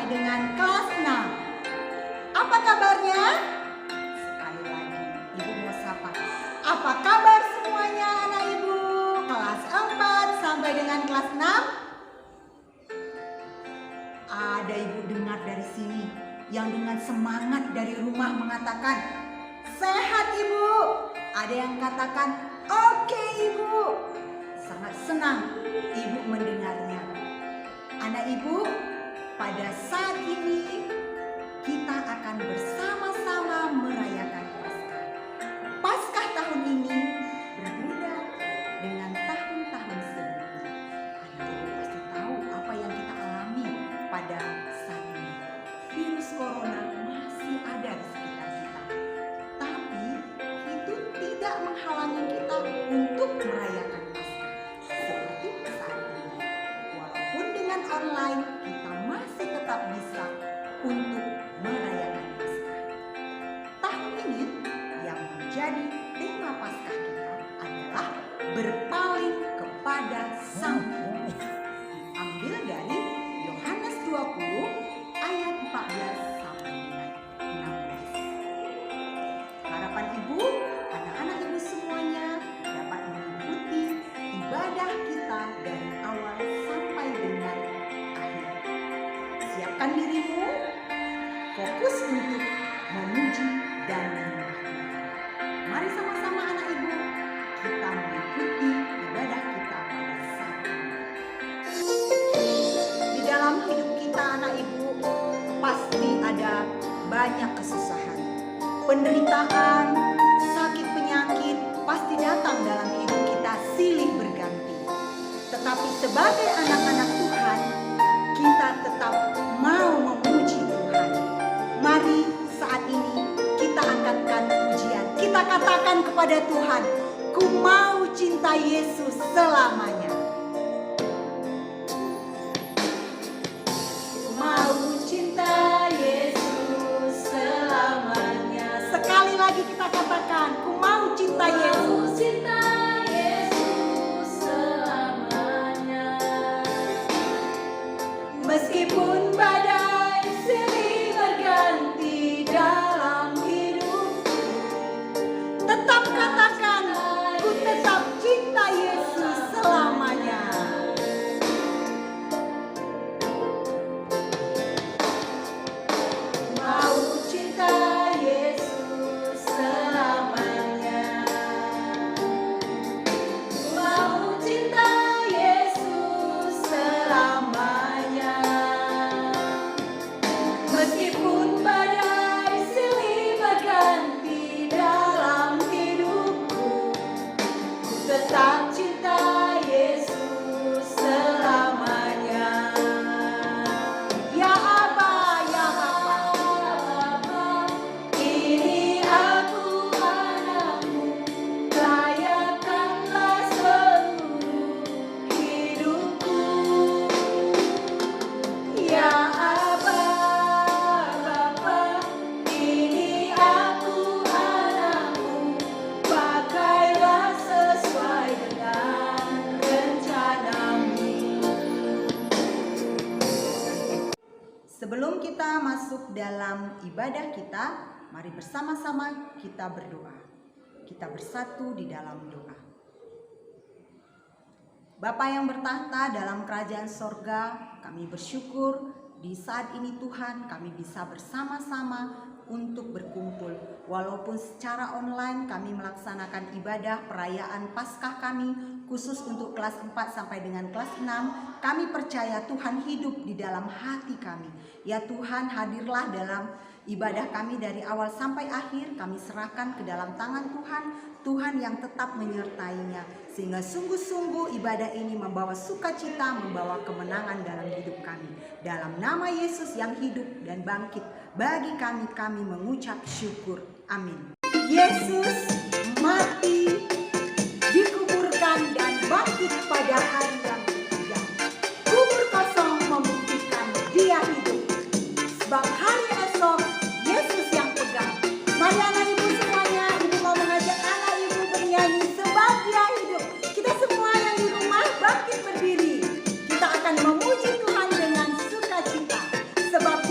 sampai dengan kelas 6. Apa kabarnya? Sekali lagi, Ibu mau sapa. Apa kabar semuanya anak Ibu? Kelas 4 sampai dengan kelas 6? Ada Ibu dengar dari sini yang dengan semangat dari rumah mengatakan, sehat Ibu. Ada yang katakan, oke Ibu. Sangat senang Ibu mendengarnya. Anak Ibu, pada saat ini kita akan bersama-sama merayakan Paskah. Paskah tahun ini berbeda dengan tahun-tahun sebelumnya. Anak Ibu pasti tahu apa yang kita alami pada saat ini. Virus corona masih ada di sekitar kita. Tapi itu tidak menghalangi kita untuk merayakan Paskah. Seperti saat ini. Walaupun dengan online, kita masih tetap bisa untuk merayakan Paskah. Tahun ini yang menjadi tema Paskah kita adalah berpaling kepada Sang Pencipta. Diambil dari Yohanes 20 ayat 14 sampai dengan 16. Harapan Ibu, anak-anak Ibu semuanya dapat mengikuti ibadah kita dari awal sampai dengan akhir. Siapkan dirimu, fokus untuk memuji dan menyembah Tuhan. Mari sama-sama anak Ibu, kita mengikuti ibadah kita pada saat ini. Di dalam hidup kita anak Ibu, pasti ada banyak kesusahan. Penderitaan, sakit penyakit pasti datang dalam hidup kita silih berganti. Tetapi sebagai anak-anak Tuhan, kita tetap mau memuji Tuhan. Mari saat ini kita angkatkan pujian. Kita katakan kepada Tuhan, ku mau cinta Yesus selamanya. Ku mau cinta Yesus selamanya. Sekali lagi kita katakan, ku mau cinta Yesus. Meskipun badai silih berganti dalam hidupku, tetap katakan, ku tetap cinta Yesus selamanya. Mau cinta Yesus selamanya. Mau cinta Yesus selamanya. Meskipun badai silih berganti dalam hidupku, ku tetap cinta Yesus selamanya. Ya Aba, ya Bapa, ini aku anakmu, layakanlah seluruh hidupku. Ya Aba, Bapa, ini aku anakmu, pakailah sesuai dengan rencanamu. Sebelum kita masuk dalam ibadah kita, mari bersama-sama kita berdoa. Kita bersatu di dalam doa. Bapa yang bertahta dalam kerajaan sorga, kami bersyukur di saat ini Tuhan kami bisa bersama-sama untuk berkumpul. Walaupun secara online kami melaksanakan ibadah perayaan Paskah kami khusus untuk kelas 4 sampai dengan kelas 6, kami percaya Tuhan hidup di dalam hati kami. Ya Tuhan, hadirlah dalam ibadah kami dari awal sampai akhir. Kami serahkan ke dalam tangan Tuhan, Tuhan yang tetap menyertainya, sehingga sungguh-sungguh ibadah ini membawa sukacita, membawa kemenangan dalam hidup kami. Dalam nama Yesus yang hidup dan bangkit, bagi kami mengucap syukur. Amin. Yesus mati, dikuburkan dan bangkit pada hari yang ketiga. Kubur kosong membuktikan dia hidup. Sebab hari esok Yesus yang pegang. Mari anak ibu semuanya, ibu mau mengajak anak ibu bernyanyi sebab dia hidup. Kita semua yang di rumah bangkit berdiri. Kita akan memuji Tuhan dengan sukacita. Sebab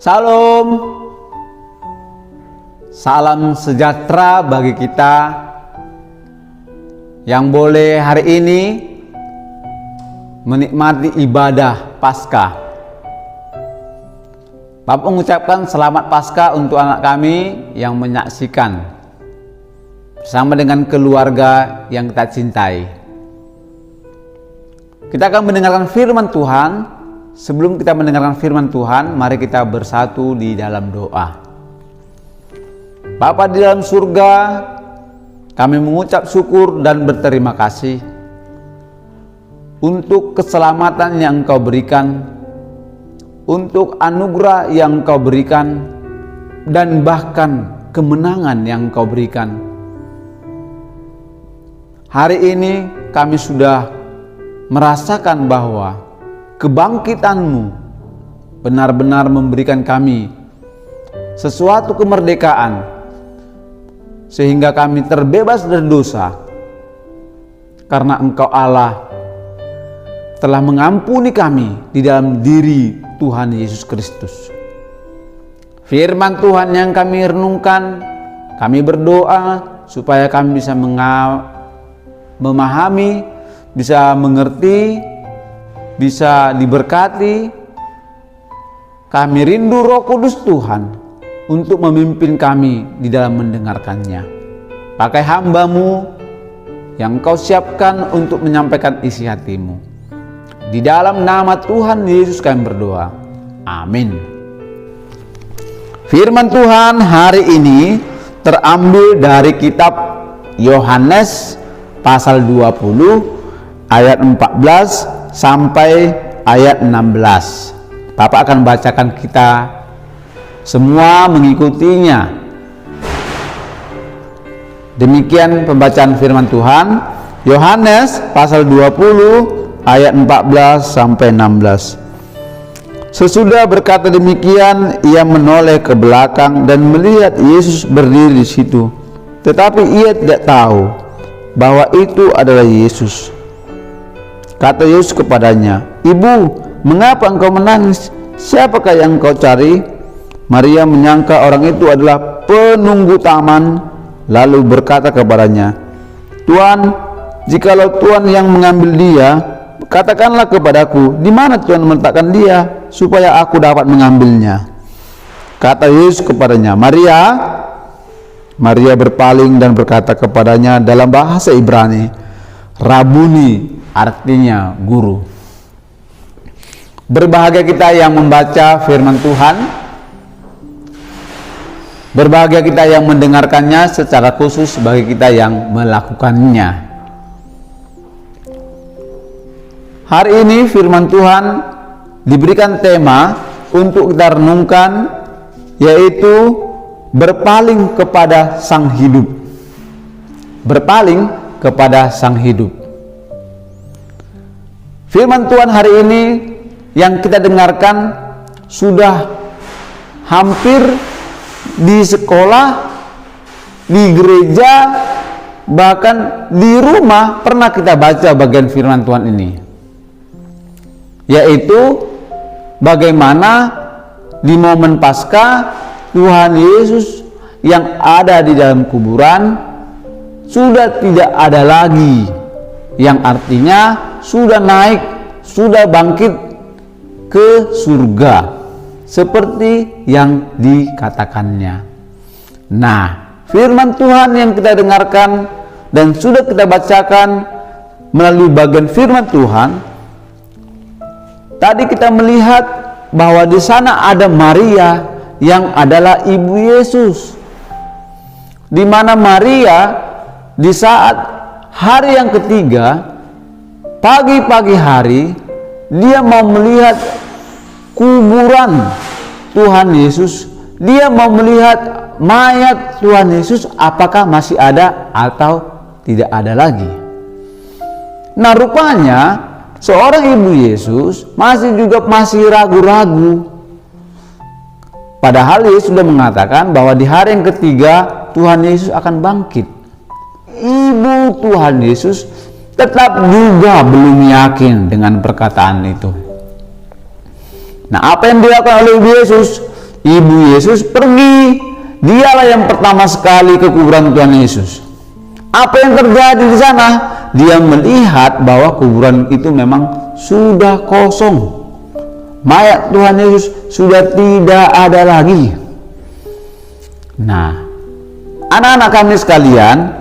Salam, salam sejahtera bagi kita yang boleh hari ini menikmati ibadah Paskah. Bapak mengucapkan selamat Paskah untuk anak kami yang menyaksikan bersama dengan keluarga yang kita cintai. Kita akan mendengarkan firman Tuhan. Sebelum kita mendengarkan firman Tuhan, mari kita bersatu di dalam doa. Bapa di dalam surga, kami mengucap syukur dan berterima kasih untuk keselamatan yang Engkau berikan, untuk anugerah yang Engkau berikan, dan bahkan kemenangan yang Engkau berikan. Hari ini kami sudah merasakan bahwa kebangkitan-Mu benar-benar memberikan kami sesuatu kemerdekaan, sehingga kami terbebas dari dosa, karena Engkau Allah telah mengampuni kami di dalam diri Tuhan Yesus Kristus. Firman Tuhan yang kami renungkan, kami berdoa supaya kami bisa memahami, bisa mengerti, bisa diberkati. Kami rindu Roh Kudus Tuhan untuk memimpin kami di dalam mendengarkannya. Pakai hamba-Mu yang Kau siapkan untuk menyampaikan isi hati-Mu. Di dalam nama Tuhan Yesus kami berdoa. Amin. Firman Tuhan hari ini terambil dari kitab Yohanes pasal 20 ayat 14 sampai ayat 16. Bapak akan bacakan, kita semua mengikutinya. Demikian pembacaan firman Tuhan. Yohanes pasal 20 ayat 14 sampai 16. Sesudah berkata demikian, ia menoleh ke belakang dan melihat Yesus berdiri di situ. Tetapi ia tidak tahu bahwa itu adalah Yesus. Kata Yesus kepadanya, "Ibu, mengapa engkau menangis? Siapakah yang engkau cari?" Maria menyangka orang itu adalah penunggu taman, lalu berkata kepadanya, "Tuan, jikalau Tuan yang mengambil dia, katakanlah kepadaku, di mana Tuan meletakkan dia, supaya aku dapat mengambilnya." Kata Yesus kepadanya, "Maria." Maria berpaling dan berkata kepadanya dalam bahasa Ibrani, "Rabuni," artinya guru. Berbahagia kita yang membaca firman Tuhan. Berbahagia kita yang mendengarkannya, secara khusus bagi kita yang melakukannya. Hari ini firman Tuhan diberikan tema untuk kita renungkan, yaitu berpaling kepada Sang Hidup. Berpaling kepada Sang Hidup. Firman Tuhan hari ini yang kita dengarkan sudah hampir di sekolah, di gereja, bahkan di rumah pernah kita baca bagian firman Tuhan ini, yaitu bagaimana di momen Paskah Tuhan Yesus yang ada di dalam kuburan sudah tidak ada lagi, yang artinya sudah naik, sudah bangkit ke surga seperti yang dikatakannya. Nah, firman Tuhan yang kita dengarkan dan sudah kita bacakan melalui bagian firman Tuhan, tadi kita melihat bahwa di sana ada Maria yang adalah ibu Yesus, di mana Maria di saat hari yang ketiga, pagi-pagi hari, dia mau melihat kuburan Tuhan Yesus. Dia mau melihat mayat Tuhan Yesus, apakah masih ada atau tidak ada lagi. Nah, rupanya seorang ibu Yesus masih ragu-ragu. Padahal Yesus sudah mengatakan bahwa di hari yang ketiga Tuhan Yesus akan bangkit. Ibu Tuhan Yesus tetap juga belum yakin dengan perkataan itu. Nah, apa yang dilakukan oleh Yesus? ibu Yesus pergi. Dialah yang pertama sekali ke kuburan Tuhan Yesus. Apa yang terjadi di sana? Dia melihat bahwa kuburan itu memang sudah kosong. Mayat Tuhan Yesus sudah tidak ada lagi. Nah, anak-anak kami sekalian,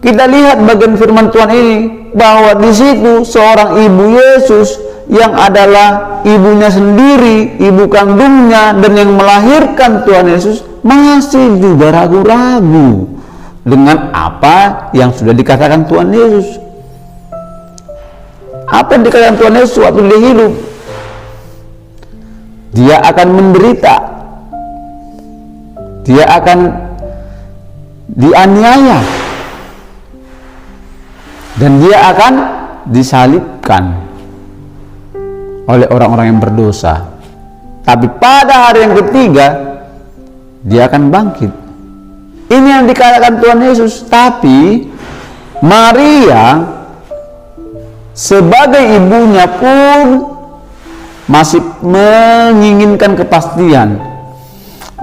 kita lihat bagian firman Tuhan ini bahwa di situ seorang ibu Yesus yang adalah ibunya sendiri, ibu kandungnya dan yang melahirkan Tuhan Yesus masih juga ragu-ragu dengan apa yang sudah dikatakan Tuhan Yesus. Apa yang dikatakan Tuhan Yesus waktu dia hidup? Dia akan menderita, dia akan dianiaya, dan dia akan disalibkan oleh orang-orang yang berdosa. Tapi pada hari yang ketiga dia akan bangkit. Ini yang dikatakan Tuhan Yesus. Tapi Maria sebagai ibunya pun masih menginginkan kepastian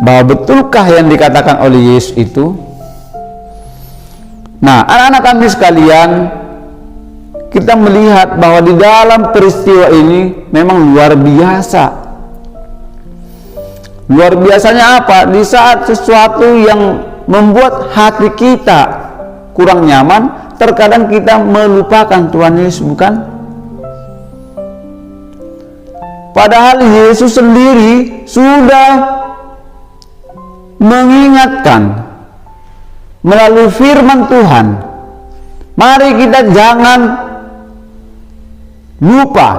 bahwa betulkah yang dikatakan oleh Yesus itu. Nah, anak-anak kami sekalian, kita melihat bahwa di dalam peristiwa ini memang luar biasa. Luar biasanya apa? Di saat sesuatu yang membuat hati kita kurang nyaman, terkadang kita melupakan Tuhan Yesus, bukan? Padahal Yesus sendiri sudah mengingatkan melalui firman Tuhan. Mari kita jangan lupa.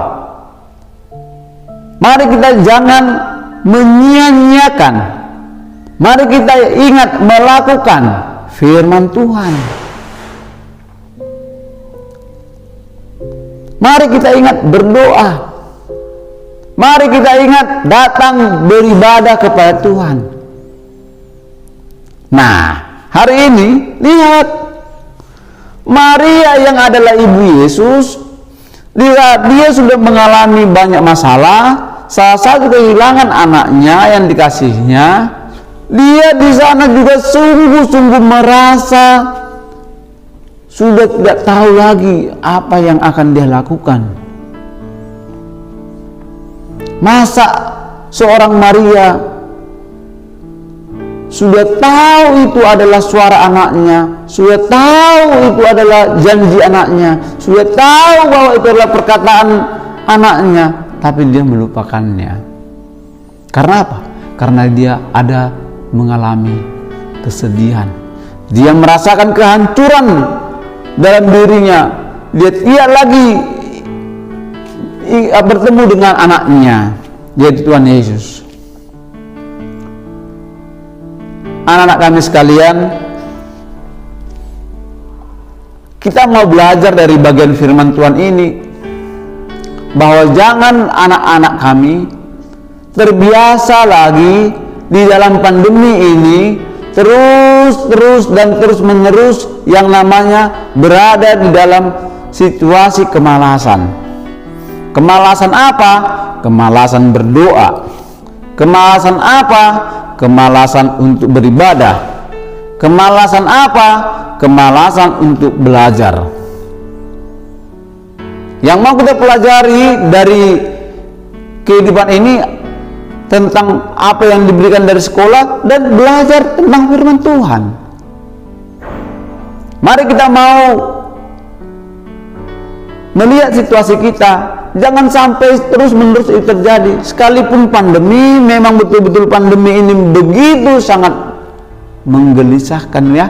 Mari kita jangan menyia-nyiakan. Mari kita ingat melakukan firman Tuhan. Mari kita ingat berdoa. Mari kita ingat datang beribadah kepada Tuhan. Nah, hari ini lihat Maria yang adalah ibu Yesus. Lihat, dia sudah mengalami banyak masalah. Salah satu kehilangan anaknya yang dikasihnya. Dia di sana juga sungguh-sungguh merasa sudah tidak tahu lagi apa yang akan dia lakukan. Masa seorang Maria sudah tahu itu adalah suara anaknya, sudah tahu itu adalah janji anaknya, sudah tahu bahwa itu adalah perkataan anaknya, tapi dia melupakannya. Karena apa? Karena dia ada mengalami kesedihan. Dia merasakan kehancuran dalam dirinya. Dia tidak lagi bertemu dengan anaknya, yaitu Tuhan Yesus. Anak-anak kami sekalian, kita mau belajar dari bagian firman Tuhan ini bahwa jangan anak-anak kami terbiasa lagi di dalam pandemi ini terus menerus yang namanya berada di dalam situasi kemalasan. Kemalasan apa? Kemalasan berdoa. Kemalasan apa? Kemalasan untuk beribadah. Kemalasan apa? Kemalasan untuk belajar. Yang mau kita pelajari dari kehidupan ini tentang apa yang diberikan dari sekolah dan belajar tentang firman Tuhan. Mari kita mau melihat situasi kita. Jangan sampai terus-menerus itu terjadi. Sekalipun pandemi, memang betul-betul pandemi ini begitu sangat menggelisahkan ya.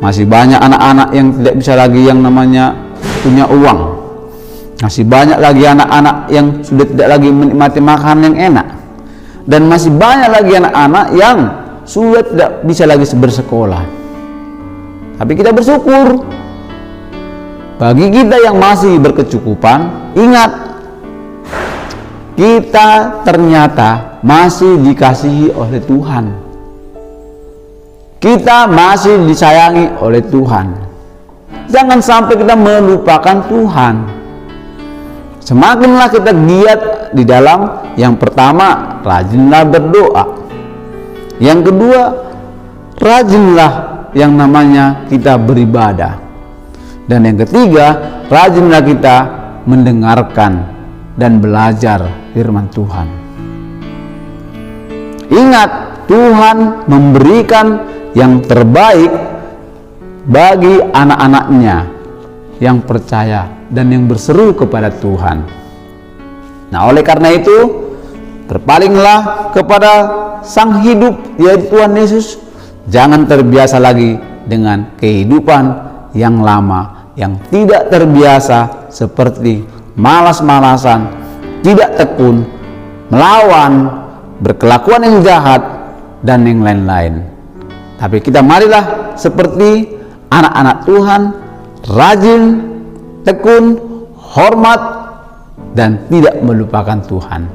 Masih banyak anak-anak yang tidak bisa lagi yang namanya punya uang. Masih banyak lagi anak-anak yang sudah tidak lagi menikmati makanan yang enak. Dan masih banyak lagi anak-anak yang sudah tidak bisa lagi bersekolah. Tapi kita bersyukur. Bagi kita yang masih berkecukupan, ingat, kita ternyata masih dikasihi oleh Tuhan. Kita masih disayangi oleh Tuhan. Jangan sampai kita melupakan Tuhan. Semakinlah kita giat di dalam yang pertama rajinlah berdoa. Yang kedua, rajinlah yang namanya kita beribadah. Dan yang ketiga, rajinlah kita mendengarkan dan belajar firman Tuhan. Ingat, Tuhan memberikan yang terbaik bagi anak-anaknya yang percaya dan yang berseru kepada Tuhan. Nah, oleh karena itu, berpalinglah kepada Sang Hidup, yaitu Tuhan Yesus. Jangan terbiasa lagi dengan kehidupan yang lama, yang tidak terbiasa, seperti malas-malasan, tidak tekun, melawan, berkelakuan yang jahat, dan yang lain-lain. Tapi kita marilah seperti anak-anak Tuhan, rajin, tekun, hormat, dan tidak melupakan Tuhan.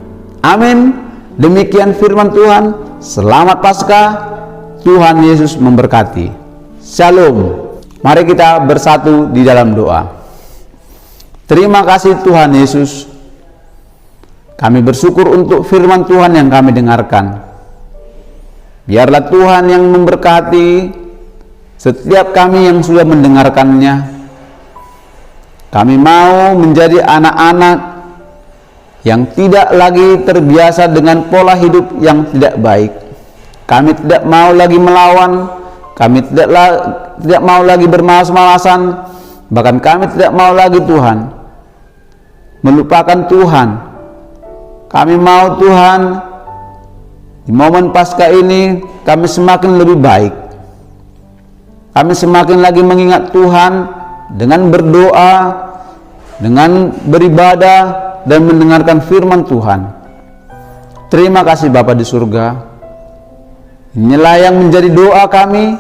Amin. Demikian firman Tuhan. Selamat Paskah. Tuhan Yesus memberkati. Shalom. Mari kita bersatu di dalam doa. Terima kasih Tuhan Yesus. Kami bersyukur untuk firman Tuhan yang kami dengarkan. Biarlah Tuhan yang memberkati setiap kami yang sudah mendengarkannya. Kami mau menjadi anak-anak yang tidak lagi terbiasa dengan pola hidup yang tidak baik. Kami tidak mau lagi melawan, kami tidak mau lagi bermalas-malasan, bahkan kami tidak mau lagi Tuhan melupakan Tuhan. Kami mau Tuhan, di momen Paskah ini kami semakin lebih baik. Kami semakin lagi mengingat Tuhan dengan berdoa, dengan beribadah, dan mendengarkan firman Tuhan. Terima kasih Bapa di surga. Inilah yang menjadi doa kami,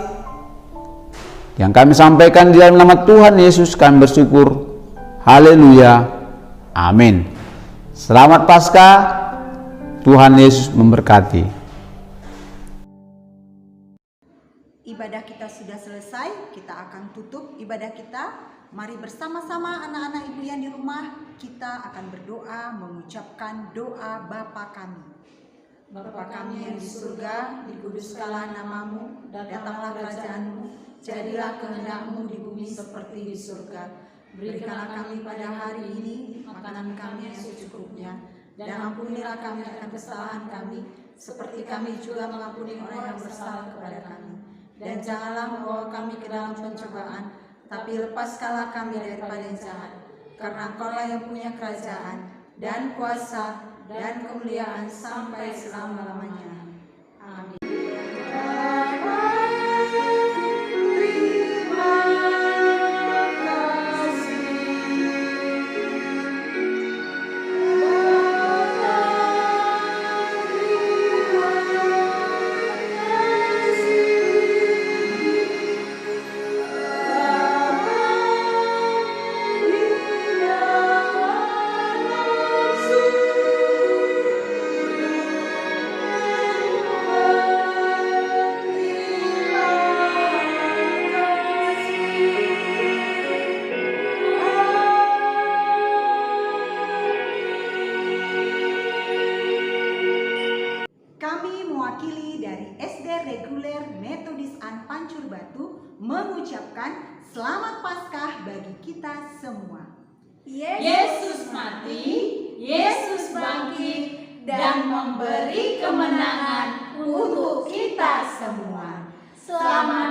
yang kami sampaikan di dalam nama Tuhan Yesus. Kami bersyukur. Haleluya. Amin. Selamat Paskah. Tuhan Yesus memberkati. Ibadah kita sudah selesai, kita akan tutup ibadah kita. Mari bersama-sama anak-anak ibu yang di rumah, kita akan berdoa mengucapkan doa Bapa kami. Bapa kami yang di surga, dikuduskanlah namamu, datanglah kerajaanmu, jadilah kehendak-Mu di bumi seperti di surga. Berikanlah kami pada hari ini makanan kami yang secukupnya, dan ampunilah kami akan kesalahan kami, seperti kami juga mengampuni orang yang bersalah kepada kami. Dan janganlah membawa kami ke dalam pencobaan, tapi lepaskanlah kami daripada yang jahat. Karena Engkau-lah yang punya kerajaan, dan kuasa, dan kemuliaan sampai selama-lamanya. Amin. Mengucapkan selamat Paskah bagi kita semua. Yesus mati, Yesus bangkit, dan memberi kemenangan untuk kita semua. Selamat